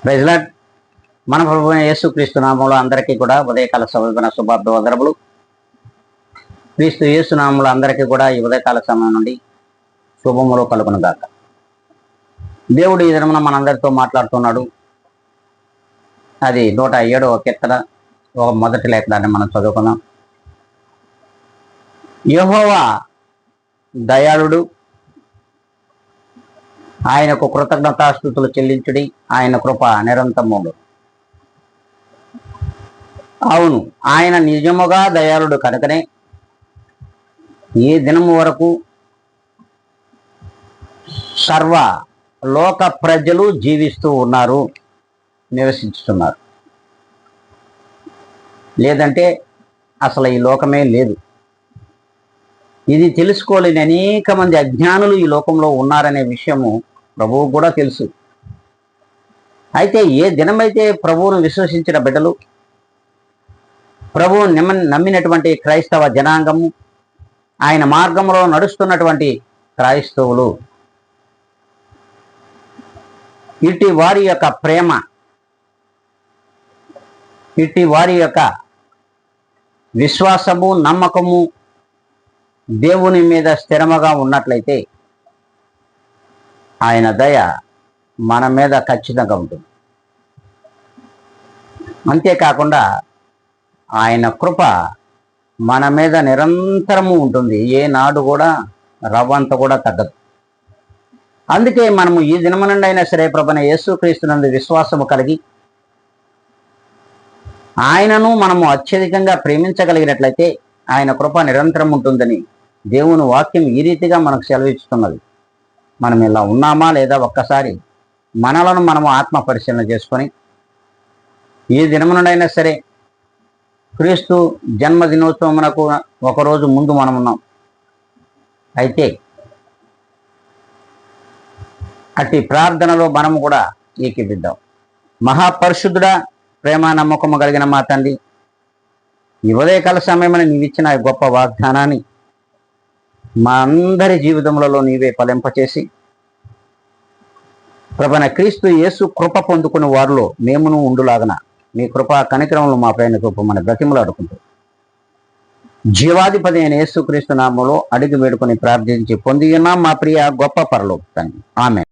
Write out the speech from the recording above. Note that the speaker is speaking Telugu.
Praise lord. మన ప్రభువైన యేసుక్రీస్తు నామములో అందరికీ కూడా ఉదయకాల సమర్పణ శుభాభివందనములు. క్రీస్తు యేసు నామములో అందరికీ కూడా ఈ ఉదయకాల సమయం నుండి శుభములు కలుగునుగాక. దేవుడు ఈ దినమున మనందరితో మాట్లాడుతున్నాడు. అది 107వ కీర్తన మొదటి లేఖనాన్ని మనం చదువుకుందాం. యెహోవా దయాళుడు, ఆయనకు కృతజ్ఞతాస్తుతులు చెల్లించుడి, ఆయన కృప నిరంతరములు. అవును, ఆయన నిజముగా దయాళుడు కనుకనే ఈ దినము వరకు సర్వ లోక ప్రజలు జీవిస్తూ ఉన్నారు, నివసించుతున్నారు. లేదంటే అసలు ఈ లోకమే లేదు. ఇది తెలుసుకోలేని అనేక మంది అజ్ఞానులు ఈ లోకంలో ఉన్నారనే విషయము ప్రభువు కూడా తెలుసు. అయితే ఏ దినమైతే ప్రభువును విశ్వసించిన బిడ్డలు, ప్రభువు నమ్మినటువంటి క్రైస్తవ జనాంగము, ఆయన మార్గంలో నడుస్తున్నటువంటి క్రైస్తవులు, ఇట్టి వారి యొక్క ప్రేమ, ఇట్టి వారి యొక్క విశ్వాసము, నమ్మకము దేవుని మీద స్థిరముగా ఉన్నట్లయితే ఆయన దయ మన మీద ఖచ్చితంగా ఉంటుంది. అంతేకాకుండా ఆయన కృప మన మీద నిరంతరము ఉంటుంది. ఏనాడు కూడా రవ్వంత కూడా తగ్గదు. అందుకే మనము ఈ దినము నుండి అయినా సరే ప్రభువైన యేసుక్రీస్తునందు విశ్వాసము కలిగి ఆయనను మనము అత్యధికంగా ప్రేమించగలిగినట్లయితే ఆయన కృప నిరంతరం ఉంటుందని దేవుని వాక్యం ఈ రీతిగా మనకు సెలవిస్తున్నది. మనం ఇలా ఉన్నామా లేదా ఒక్కసారి మనలను మనము ఆత్మ పరిశీలన చేసుకొని ఈ దినము నుండి అయినా సరే క్రీస్తు జన్మదినోత్సవమునకు ఒకరోజు ముందు మనం ఉన్నాం. అయితే అట్టి ప్రార్థనలో మనము కూడా ఏకీపిద్దాం. మహాపరిశుద్ధుడా, ప్రేమ నమ్మకము కలిగిన మా తండ్రి, ఈ ఉదయకాల సమయమని నీవిచ్చిన గొప్ప వాగ్దానాన్ని మా అందరి జీవితములలో నీవే ఫలింపచేసి ప్రభువైన క్రీస్తు యేసు కృప పొందుకుని వారిలో మేమును ఉండులాగన మీ కృపా కనికరములు మా పైన చూపమని బ్రతిమలాడుకుంటూ జీవాధిపతి అయిన యేసుక్రీస్తు నామములో అడిగి వేడుకొని ప్రార్థించి పొంది ఉన్నాం మా ప్రియ గొప్ప పరలోక తండ్రి. ఆమేన్.